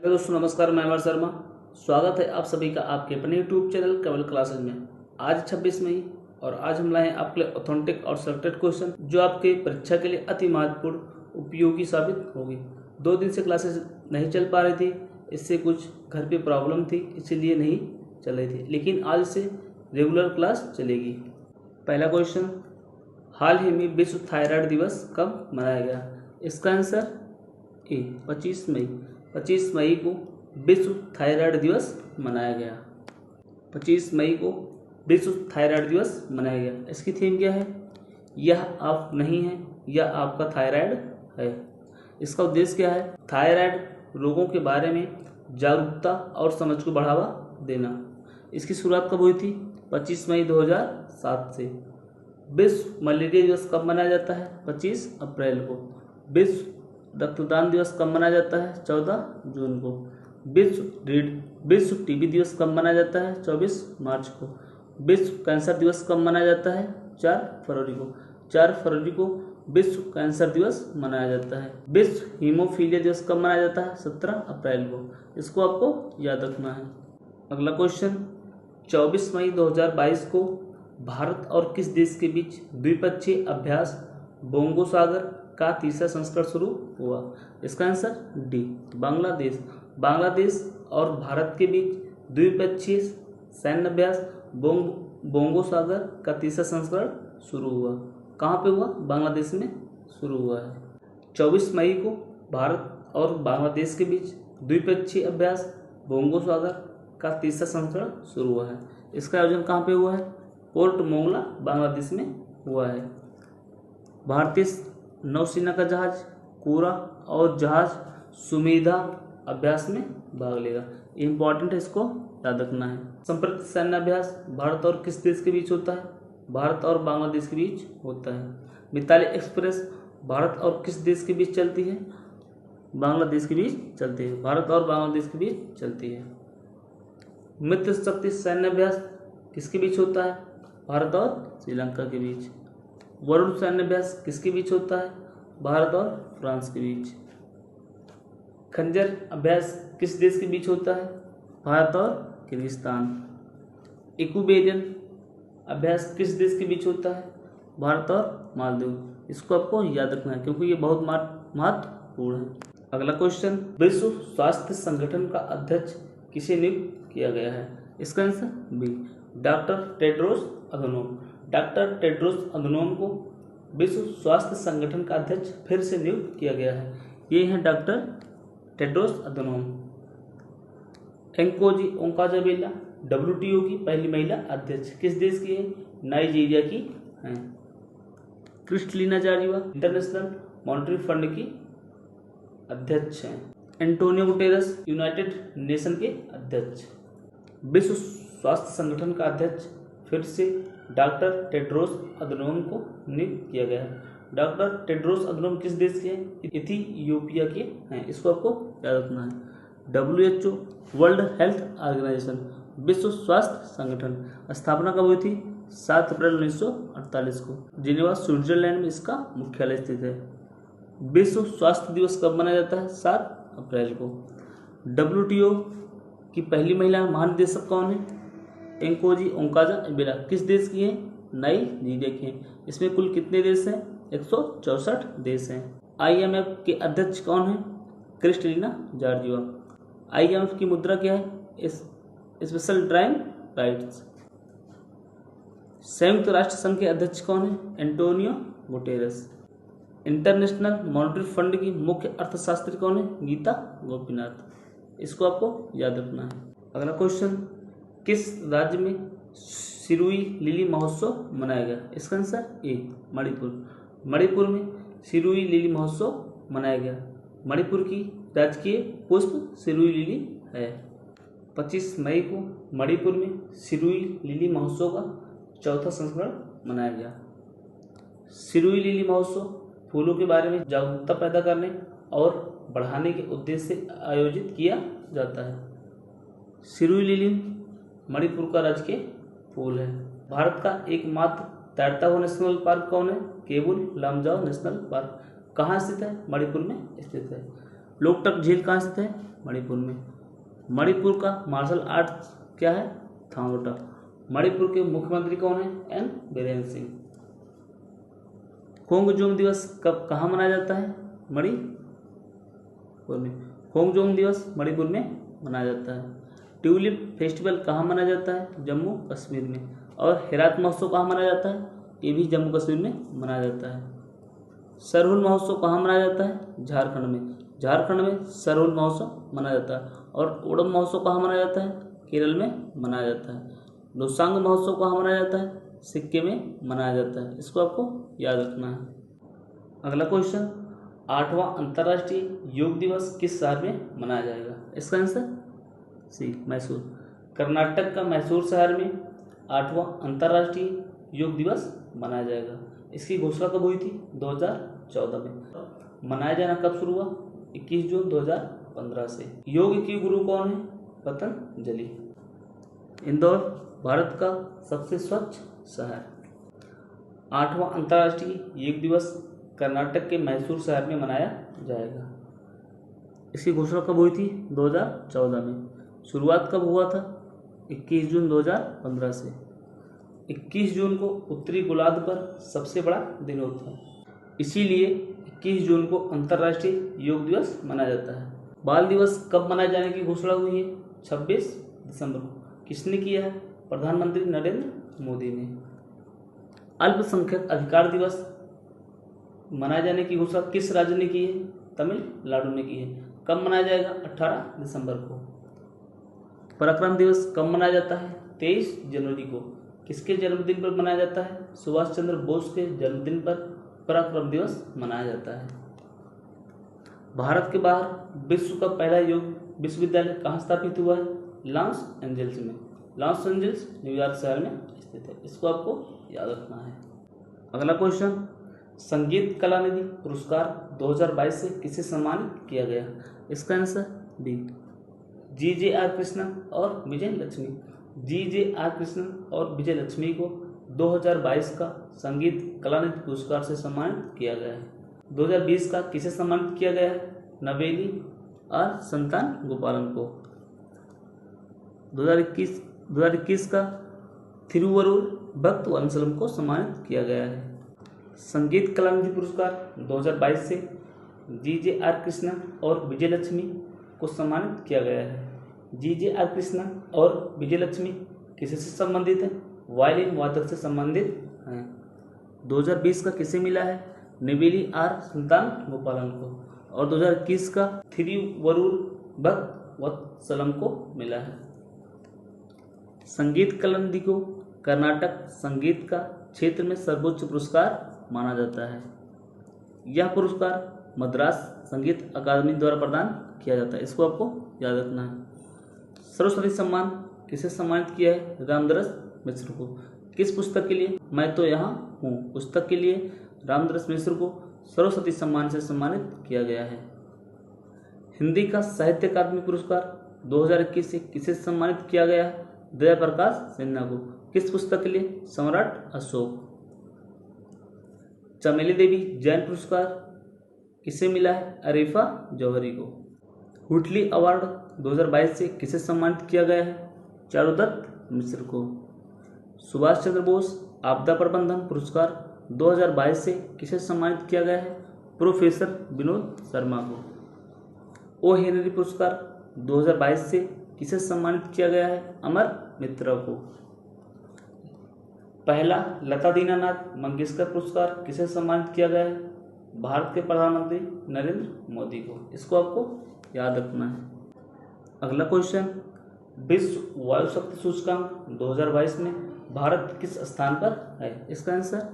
Hello दोस्तों, नमस्कार। मैं अमर शर्मा। स्वागत है आप सभी का आपके अपने यूट्यूब चैनल केवल क्लासेज में। आज 26 मई और आज हम लाए हैं आपके लिए ऑथेंटिक और सिलेक्टेड क्वेश्चन जो आपके परीक्षा के लिए अति महत्वपूर्ण उपयोगी साबित होगी। 2 दिन से क्लासेस नहीं चल पा रही थी, इससे कुछ घर पे प्रॉब्लम थी, इसीलिए नहीं चल रही थी, लेकिन आज से रेगुलर क्लास चलेगी। पहला क्वेश्चन, हाल ही में विश्व थायराइड दिवस कब मनाया गया? इसका आंसर ए 25 मई। 25 मई को विश्व थायराइड दिवस मनाया गया। 25 मई को विश्व थायराइड दिवस मनाया गया। इसकी थीम क्या है? यह आप नहीं है, यह आपका थायराइड है। इसका उद्देश्य क्या है? थायराइड रोगों के बारे में जागरूकता और समझ को बढ़ावा देना। इसकी शुरुआत कब हुई थी? 25 मई 2007 से। विश्व मलेरिया दिवस कब मनाया जाता है? 25 अप्रैल को। विश्व रक्तदान दिवस कब मनाया जाता है? 14 जून को। विश्व टीबी दिवस कब मनाया जाता है? 24 मार्च को। विश्व कैंसर दिवस कब मनाया जाता है? 4 फरवरी को। 4 फरवरी को विश्व कैंसर दिवस मनाया जाता है। विश्व हीमोफीलिया दिवस कब मनाया जाता है? 17 अप्रैल को। इसको आपको याद रखना है। अगला क्वेश्चन, 24 मई 2022 को भारत और किस देश के बीच द्विपक्षीय अभ्यास बोंगो सागर का तीसरा संस्करण शुरू हुआ? इसका आंसर डी बांग्लादेश। बांग्लादेश और भारत के बीच द्विपक्षीय सैन्य अभ्यास बोंगो सागर का तीसरा संस्करण शुरू हुआ। कहाँ पे हुआ? बांग्लादेश में शुरू हुआ है। 24 मई को भारत और बांग्लादेश के बीच द्विपक्षीय अभ्यास बोंगो सागर का तीसरा संस्करण शुरू हुआ है। इसका आयोजन कहाँ पे हुआ है? पोर्ट मोंगला बांग्लादेश में हुआ है। भारतीय नौसेना का जहाज कोरा और जहाज सुमेधा अभ्यास में भाग लेगा। इम्पॉर्टेंट है, इसको याद रखना है। संपर्क सैन्य अभ्यास भारत और किस देश के बीच होता है? भारत और बांग्लादेश के बीच होता है। मिताली एक्सप्रेस भारत और किस देश के बीच चलती है? बांग्लादेश के बीच चलती है। भारत और बांग्लादेश के बीच चलती है। मित्र शक्ति सैन्य अभ्यास किसके बीच होता है? भारत और श्रीलंका के बीच। वरुण सैन्य अभ्यास किसके बीच होता है? भारत और फ्रांस के बीच। खंजर अभ्यास किस देश के बीच होता है? भारत और किर्गिस्तान। इक्वेरियन अभ्यास किस देश के बीच होता है? भारत और मालदीव। इसको आपको याद रखना है क्योंकि ये बहुत महत्वपूर्ण है। अगला क्वेश्चन, विश्व स्वास्थ्य संगठन का अध्यक्ष किसे नियुक्त किया गया है? इसका answer B doctor Tedros Adhanom. Doctor Tedros Adhanom को विश्व स्वास्थ्य संगठन का अध्यक्ष फिर से नियुक्त किया गया है। ये हैं डॉक्टर टेड्रोस अधनोम। एंकोजी ओंकाजाबेला WTO की पहली महिला अध्यक्ष किस देश की है? नाइजीरिया की हैं। क्रिस्टलिना जार्जिवा इंटरनेशनल मॉनेटरी फंड की अध्यक्ष हैं। एंटोनियो गुटेरस यूनाइटेड नेशन के अध्यक्ष। विश्व स्वास्थ्य संगठन का अध्यक्ष फिर से डॉक्टर टेड्रोस अधनोम को नियुक्त किया गया है। डॉक्टर टेड्रोस अधनोम किस देश के हैं? इथियोपिया के हैं। इसको आपको याद रखना है। WHO वर्ल्ड हेल्थ ऑर्गेनाइजेशन विश्व स्वास्थ्य संगठन स्थापना कब हुई थी? 7 अप्रैल 1948 को। जिनेवा स्विट्जरलैंड में इसका मुख्यालय स्थित है। विश्व स्वास्थ्य दिवस कब मनाया जाता है? 7 अप्रैल को। WTO की पहली महिला महानिदेशक कौन है? एंकोजी ओंकाजाबेला किस देश की है? नाइजीरिया की है। इसमें कुल कितने देश हैं? 164 देश हैं। IMF के अध्यक्ष कौन है? क्रिस्टलिना जार्जिवा। IMF की मुद्रा क्या है? Special drawing rights. संयुक्त राष्ट्र संघ के अध्यक्ष कौन है? Antonio Guterres. International monetary fund की मुख्य अर्थशास्त्री कौन है? गीता गोपीनाथ। इसको आपको याद रखना है। अगला क्वेश्चन, किस राज्य में सिरुई लिली महोत्सव मनाया गया? इसका आंसर ए मणिपुर। मणिपुर में सिरुई लिली महोत्सव मनाया गया। मणिपुर की राजकीय पुष्प सिरुई लिली है। 25 मई को मणिपुर में सिरुई लिली महोत्सव का 4था संस्करण मनाया गया। सिरुई लिली महोत्सव फूलों के बारे में जागरूकता पैदा करने और बढ़ाने के उद्देश्य से आयोजित किया जाता है। सिरुई लिली मणिपुर का राजकीय फूल है। भारत का एकमात्र तैरता हुआ नेशनल पार्क कौन है? Keibul Lamjao national park. कहाँ स्थित है? मणिपुर में स्थित है। लोकटक झील कहाँ स्थित है? मणिपुर में। मणिपुर का मार्शल आर्ट क्या है? थांगोटा। मणिपुर के मुख्यमंत्री कौन है? एन बीरेन सिंह। खोंगजोम दिवस कब कहाँ मनाया जाता है? मणिपुर में। खोंगजोम दिवस मणिपुर में मनाया जाता है। ट्यूलिप फेस्टिवल कहाँ मनाया जाता है? जम्मू कश्मीर में। और हेरात महोत्सव कहाँ मनाया जाता है? ये भी जम्मू कश्मीर में मनाया जाता है। सरहुल महोत्सव कहाँ मनाया जाता है? झारखंड में। झारखंड में सरहुल महोत्सव मनाया जाता है। और ओणम महोत्सव कहाँ मनाया जाता है? केरल में मनाया जाता है। लोसांग महोत्सव कहाँ मनाया जाता है? सिक्किम में मनाया जाता है। इसको आपको याद रखना है। अगला क्वेश्चन, 8वां अंतर्राष्ट्रीय योग दिवस किस शहर में मनाया जाएगा? इसका आंसर सी, मैसूर। कर्नाटक का मैसूर शहर में 8वां अंतर्राष्ट्रीय योग दिवस मनाया जाएगा। इसकी घोषणा कब हुई थी? 2014 में। मनाया जाना कब शुरू हुआ? 21 जून 2015 से। योग के गुरु कौन है? पतंजलि। इंदौर भारत का सबसे स्वच्छ शहर। 8वां अंतर्राष्ट्रीय योग दिवस कर्नाटक के मैसूर शहर में मनाया जाएगा। इसकी घोषणा कब हुई थी? 2014 में। शुरुआत कब हुआ था? 21 जून 2015 से। 21 जून को उत्तरी गोलार्ध पर सबसे बड़ा दिन होता है, इसीलिए 21 जून को अंतर्राष्ट्रीय योग दिवस मनाया जाता है। बाल दिवस कब मनाए जाने की घोषणा हुई है? 26 दिसंबर को। किसने किया है? प्रधानमंत्री नरेंद्र मोदी ने। अल्पसंख्यक अधिकार दिवस मनाए जाने की घोषणा किस राज्य ने की है? तमिलनाडु ने की है। कब मनाया जाएगा? 18 दिसंबर को। पराक्रम दिवस कब मनाया जाता है? 23 जनवरी को। किसके जन्मदिन पर मनाया जाता है? सुभाष चंद्र बोस के जन्मदिन पर पराक्रम दिवस मनाया जाता है। भारत के बाहर विश्व का पहला योग विश्वविद्यालय कहाँ स्थापित हुआ है? लॉस एंजल्स में। लॉस एंजल्स न्यूयॉर्क शहर में स्थित है। इसको आपको याद रखना है। अगला क्वेश्चन, संगीत कला निधि पुरस्कार 2022 से किसे सम्मानित किया गया? इसका आंसर बी, GJR कृष्णन और विजय लक्ष्मी। GJR कृष्णन और विजय लक्ष्मी को 2022 का संगीत कलानिधि पुरस्कार से सम्मानित किया गया है। 2020 का किसे सम्मानित किया गया है? नवेली और संतान गोपालन को। 2021 का थिरुवरुर भक्त वंशलम को सम्मानित किया गया है। संगीत कलानिधि पुरस्कार 2022 से GJR कृष्णन और विजय लक्ष्मी को सम्मानित किया गया है। GJR कृष्णन और विजय लक्ष्मी किसे से संबंधित हैं? वायलिन वादक से संबंधित हैं। 2020 का किसे मिला है? नेवेली आर संतान गोपालन को। और 2021 का थिरुवरुर भक्त वत्सलम को मिला है। संगीत कलानिधि को कर्नाटक संगीत का क्षेत्र में सर्वोच्च पुरस्कार माना जाता है। यह पुरस्कार मद्रास संगीत अकादमी द्वारा प्रदान किया जाता है। इसको आपको याद रखना है। सरस्वती सम्मान किसे सम्मानित किया है? रामदरस मिश्र को। किस पुस्तक के लिए? मैं तो यहाँ हूँ पुस्तक के लिए रामदरस मिश्र को सरस्वती सम्मान से सम्मानित किया गया है। हिंदी का साहित्य अकादमी पुरस्कार 2021 से किसे सम्मानित किया गया है? दया प्रकाश सिन्हा को। किस पुस्तक के लिए? सम्राट अशोक। चमेली देवी जैन पुरस्कार किसे मिला है? अरीफा जौहरी को। हुटली अवार्ड 2022 से किसे सम्मानित किया गया है? चारुदत्त मिश्र को। सुभाष चंद्र बोस आपदा प्रबंधन पुरस्कार 2022 से किसे सम्मानित किया गया है? प्रोफेसर विनोद शर्मा को। ओ हेनरी पुरस्कार 2022 से किसे सम्मानित किया गया है? अमर मित्रा को। पहला लता दीनानाथ मंगेशकर पुरस्कार किसे सम्मानित किया गया है? भारत के प्रधानमंत्री नरेंद्र मोदी को। इसको आपको याद रखना है। अगला क्वेश्चन, विश्व वायु शक्ति सूचकांक 2022 में भारत किस स्थान पर है? इसका आंसर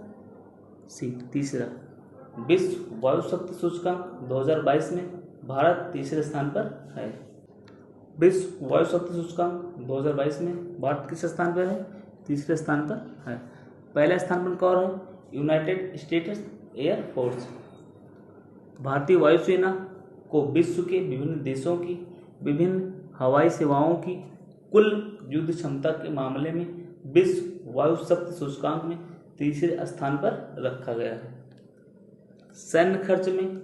सी, तीसरा। विश्व वायु शक्ति सूचकांक 2022 में भारत तीसरे स्थान पर है। विश्व वायु शक्ति सूचकांक 2022 में भारत किस स्थान पर है? तीसरे स्थान पर है। पहला स्थान पर कौन है? United states air force. भारतीय वायुसेना को विश्व के विभिन्न देशों की विभिन्न हवाई सेवाओं की कुल युद्ध क्षमता के मामले में विश्व वायु शक्ति सूचकांक में तीसरे स्थान पर रखा गया है। सैन्य खर्च में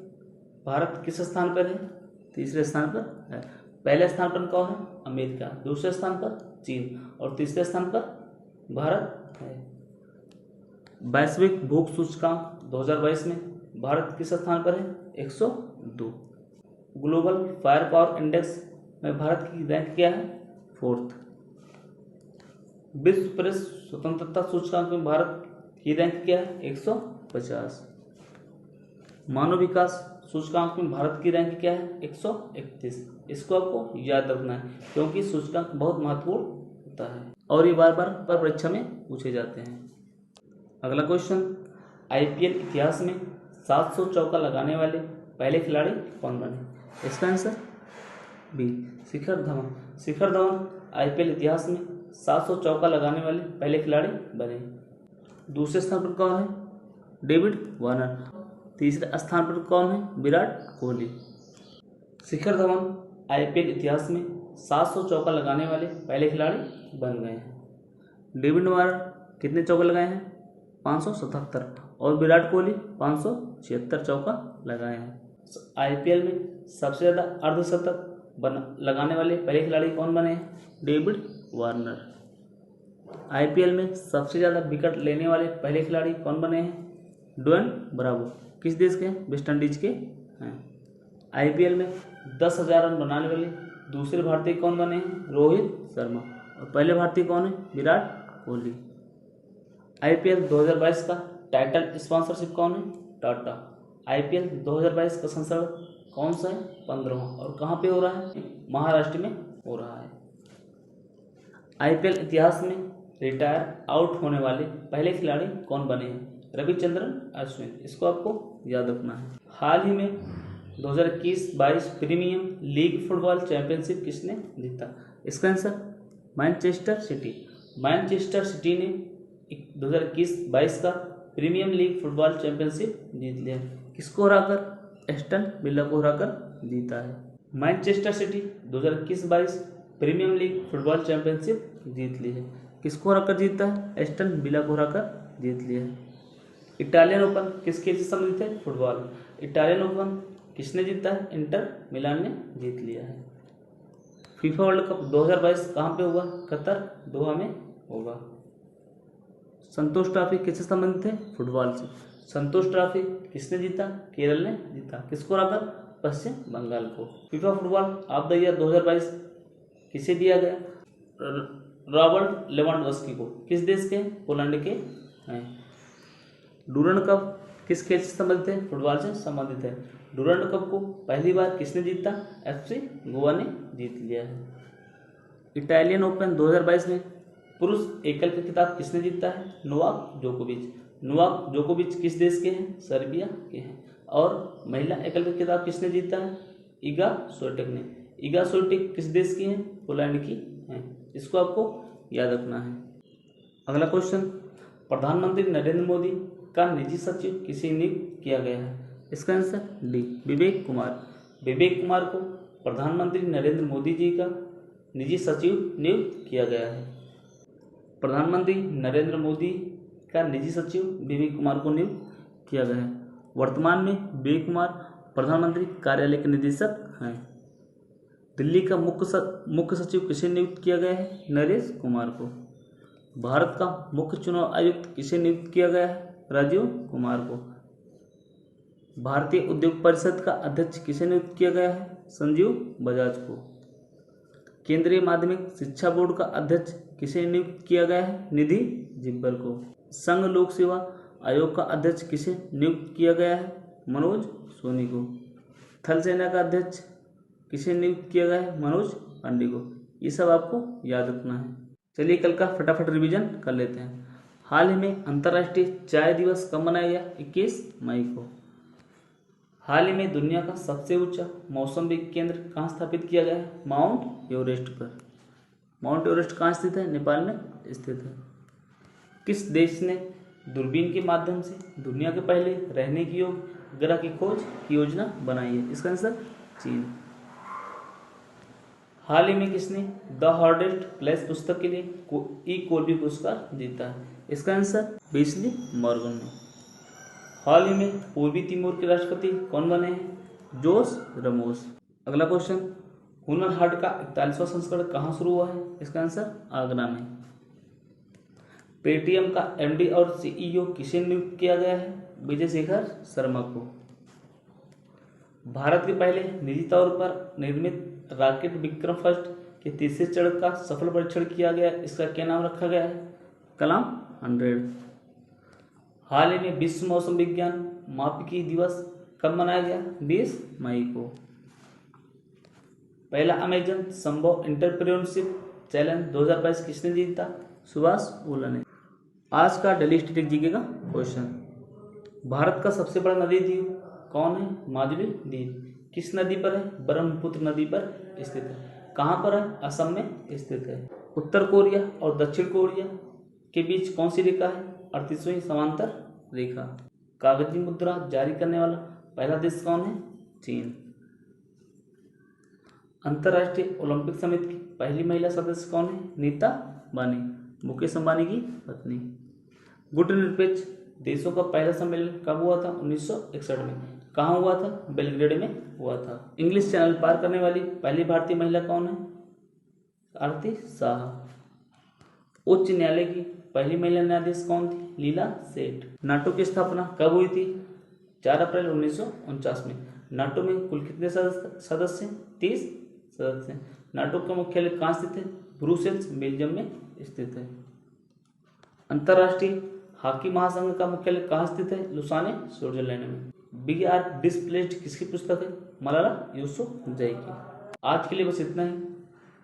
भारत किस स्थान पर है? तीसरे स्थान पर है। पहले स्थान पर कौन है? अमेरिका, दूसरे स्थान पर चीन और तीसरे स्थान पर भारत है। वैश्विक भूख सूचकांक 2022 में भारत किस स्थान पर है? 102। ग्लोबल फायर पावर इंडेक्स में भारत की रैंक क्या है? 4th। विश्व प्रेस स्वतंत्रता सूचकांक में भारत की रैंक क्या है? 150। मानव विकास सूचकांक में भारत की रैंक क्या है? 131। इसको आपको याद रखना है क्योंकि सूचकांक बहुत महत्वपूर्ण होता है और ये बार बार पर परीक्षा में पूछे जाते हैं। अगला क्वेश्चन, आईपीएल इतिहास में 700 चौका लगाने वाले पहले खिलाड़ी कौन बने? इसका answer B, Shikhar Dhawan. Shikhar Dhawan IPL इतिहास में 700 चौका लगाने वाले पहले खिलाड़ी बने। दूसरे स्थान पर कौन है? David Warner. तीसरे स्थान पर कौन है? विराट कोहली। शिखर धवन आईपीएल इतिहास में 700 चौका लगाने वाले पहले खिलाड़ी बन गए हैं। डेविड वार्नर कितने चौका लगाए हैं? 577 और विराट कोहली 576 चौका लगाए हैं। आईपीएल में सबसे ज़्यादा अर्धशतक लगाने वाले पहले खिलाड़ी कौन बने हैं? David Warner. आईपीएल में सबसे ज़्यादा विकेट लेने वाले पहले खिलाड़ी कौन बने हैं? Dwayne Bravo. किस देश के हैं? वेस्ट इंडीज के हैं। आईपीएल में 10,000 रन बनाने वाले दूसरे भारतीय कौन बने हैं? रोहित शर्मा। और पहले भारतीय कौन है? विराट कोहली। आईपीएल 2022 का टाइटल स्पॉन्सरशिप कौन है? टाटा। आईपीएल 2022 का संस्करण कौन सा है? 15वां। और कहाँ पे हो रहा है? महाराष्ट्र में हो रहा है। आईपीएल इतिहास में रिटायर आउट होने वाले पहले खिलाड़ी कौन बने हैं? रविचंद्रन अश्विन। इसको आपको याद रखना है। हाल ही में 2021-22 प्रीमियम लीग फुटबॉल चैंपियनशिप किसने जीता? इसका answer Manchester City. Manchester City ने 2021-22 का प्रीमियम लीग फुटबॉल चैंपियनशिप जीत लिया। किसको हराकर? एस्टन विला को हराकर जीता है। Manchester City 2021-22 premium league football championship जीत ली है। किसको हराकर जीता है? एस्टन विला को हराकर जीत लिया है। इटालियन ओपन किस खेल से संबंधित है? फुटबॉल। इटालियन ओपन किसने जीता है? इंटर मिलान ने जीत लिया है। फीफा वर्ल्ड कप 2022 कहाँ पे हुआ? कतर, दोहा में होगा। संतोष ट्रॉफी किससे संबंधित है? फुटबॉल से। संतोष ट्रॉफी किसने जीता? केरल ने जीता। किसको हराकर? पश्चिम बंगाल को। FIFA football of the year 2022 किसे दिया गया? रॉबर्ट लेवांडोव्स्की को। किस देश के? पोलैंड के हैं। डूरंड कप किस खेल से संबंधित है? फुटबॉल से संबंधित है। डूरंड कप को पहली बार किसने जीता? एफसी गोवा ने जीत लिया है। इटालियन ओपन 2022 में पुरुष एकल का खिताब किसने जीता है? नोवाक जोकोविच। नोवाक जोकोविच किस देश के हैं? सर्बिया के हैं। और महिला एकल का खिताब किसने जीता है? इगा स्विएटेक ने। इगा स्विएटेक किस देश की हैं? पोलैंड की हैं। इसको आपको याद रखना है। अगला क्वेश्चन, प्रधानमंत्री नरेंद्र मोदी का निजी सचिव किसे नियुक्त किया गया है? इसका आंसर डी, विवेक कुमार। विवेक कुमार को प्रधानमंत्री नरेंद्र मोदी जी का निजी सचिव नियुक्त किया गया है। प्रधानमंत्री नरेंद्र मोदी का निजी सचिव विवेक कुमार को नियुक्त किया गया है। वर्तमान में विवेक कुमार प्रधानमंत्री कार्यालय के निदेशक हैं। दिल्ली का मुख्य सचिव किसे नियुक्त किया गया है? नरेश कुमार को। भारत का मुख्य चुनाव आयुक्त किसे नियुक्त किया गया है? राजीव कुमार को। भारतीय उद्योग परिषद का अध्यक्ष किसे नियुक्त किया गया है? संजीव बजाज को। केंद्रीय माध्यमिक शिक्षा बोर्ड का अध्यक्ष किसे नियुक्त किया गया है? निधि जिब्बर को। संघ लोक सेवा आयोग का अध्यक्ष किसे नियुक्त किया गया है? मनोज सोनी को। थल सेना का अध्यक्ष किसे नियुक्त किया गया है? मनोज पांडे को। ये सब आपको याद रखना है। चलिए कल का फटाफट रिवीजन कर लेते हैं। हाल ही में अंतर्राष्ट्रीय चाय दिवस कब मनाया गया? 21 मई को। हाल ही में दुनिया का सबसे ऊंचा मौसम विज्ञान केंद्र कहाँ स्थापित किया गया है? माउंट एवरेस्ट पर। माउंट एवरेस्ट कहाँ स्थित है? नेपाल में स्थित है। किस देश ने दूरबीन के माध्यम से दुनिया के पहले रहने की योग्य ग्रह की खोज की योजना बनाई है? इसका आंसर चीन। हाल ही में किसने द हार्डेस्ट प्लेस पुस्तक के लिए ई कोल्बी पुरस्कार जीता है? इसका आंसर वेस्ली मॉर्गन ने। हाल ही में पूर्वी तिमोर के राष्ट्रपति कौन बने हैं? जोस रमोस। अगला क्वेश्चन, हुनर हाट का 41वां संस्करण कहाँ शुरू हुआ है? इसका आंसर आगरा में। पेटीएम का एमडी और सीईओ किसे नियुक्त किया गया है? विजय शेखर शर्मा को। भारत के पहले निजी तौर पर निर्मित रॉकेट विक्रम फर्स्ट के तीसरे चरण का सफल परीक्षण किया गया, इसका क्या नाम रखा गया है? कलाम 100। हाल ही में विश्व मौसम विज्ञान मापिकी दिवस कब मनाया गया? 20 मई को। पहला अमेजन संभव एंटरप्रेन्योरशिप चैलेंज 2022 किसने जीता? सुभाष वुला ने। आज का डेली स्टैटिक जीके का क्वेश्चन, भारत का सबसे बड़ा नदी द्वीप कौन है? माजुली द्वीप। किस नदी पर है? ब्रह्मपुत्र नदी पर स्थित है। कहाँ पर है? असम में स्थित है। उत्तर कोरिया और दक्षिण कोरिया के बीच कौन सी रेखा है? 38वीं समांतर रेखा। कागजी मुद्रा जारी करने वाला पहला देश कौन है? चीन। अंतर्राष्ट्रीय ओलंपिक समिति की पहली महिला सदस्य कौन है? नीता बानी, मुकेश अंबानी की पत्नी। गुटनिरपेक्ष देशों का पहला सम्मेलन कब हुआ था? 1961 में। कहाँ हुआ था? बेलग्रेड में हुआ था। इंग्लिश चैनल पार करने वाली पहली भारतीय महिला कौन है? आरती शाह। उच्च न्यायालय की पहली महिला न्यायाधीश कौन थी? लीला सेठ। नाटो की स्थापना कब हुई थी? 4 अप्रैल 1949 में। नाटो में कुल कितने सदस्य हैं? 30 सदस्य हैं। नाटो का मुख्यालय कहाँ स्थित है? ब्रुसेल्स बेल्जियम में स्थित है। अंतर्राष्ट्रीय हॉकी महासंघ का मुख्यालय कहाँ स्थित है? लुसाने स्विट्जरलैंड में। वी आर डिस्प्लेस्ड किसकी पुस्तक है? मलाला यूसुफजई की। आज के लिए बस इतना ही।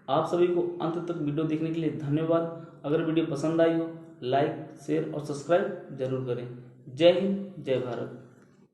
आप सभी को अंत तक वीडियो देखने के लिए धन्यवाद। अगर वीडियो पसंद आई हो लाइक शेयर और सब्सक्राइब जरूर करें। जय हिंद, जय भारत।